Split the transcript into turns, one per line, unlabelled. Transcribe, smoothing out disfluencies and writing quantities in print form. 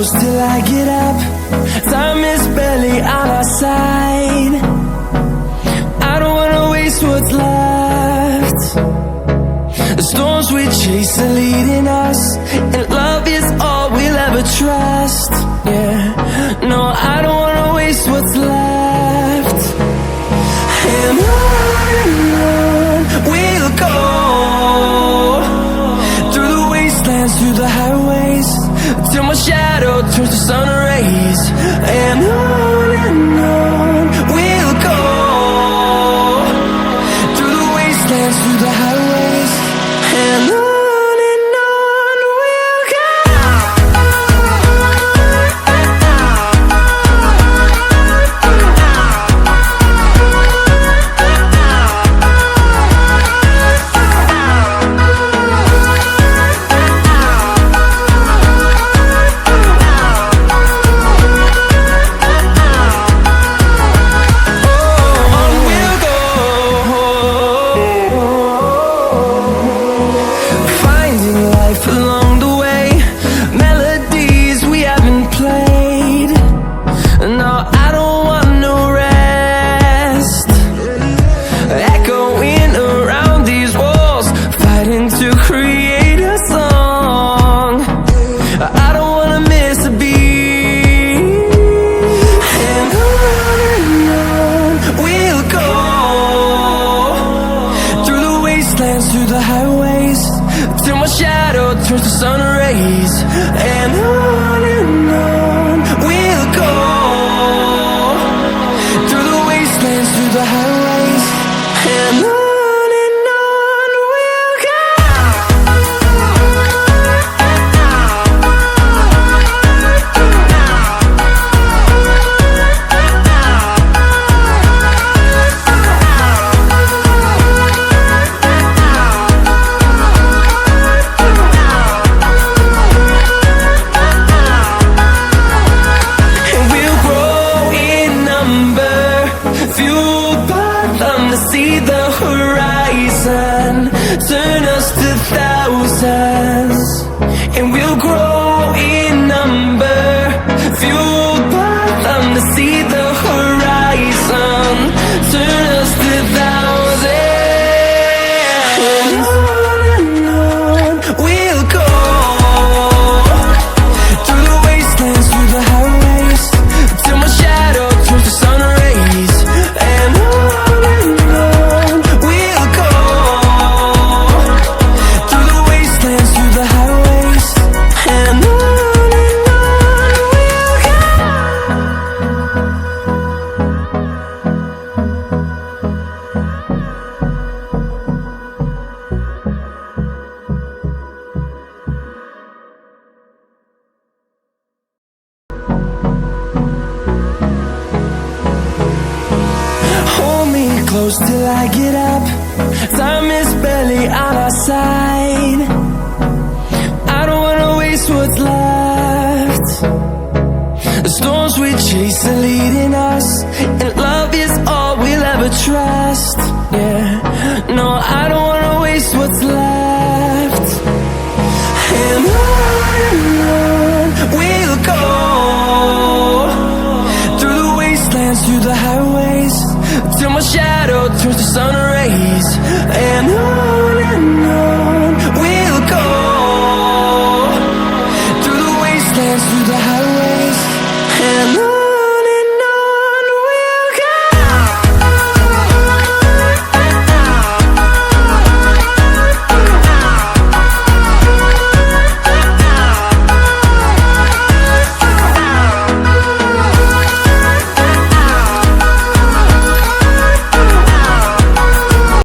close till I get up. Time is barely on our side. I don't wanna waste what's left. The storms we chase are leading us, and love is all we'll ever trust. Yeah, no, I don't wanna waste what's left. And on we'll go, through the wastelands, through the highways, till my shadow turns to sun rays. And on we'll go, through the wastelands, through the highways, and on we'll go. Through the highways, till my shadow turns to sun rays. And on we'll go, through the wastelands, through the highways, and on we'll go. See the horizon, turn us to thousands, and we'll grow in number, fueled by them to see the horizon, turn us to thousands. And on we'll go, through the wastelands, through the highways, till my shadow turns to sun rays. And close till I get up. Time is barely on our side. I don't wanna waste what's left. The storms we chase are leading us, and love is all we'll ever trust. Yeah, no, I don't wanna waste what's left. And on we'll go, through the wastelands, through the highways, till my shadow turns to sun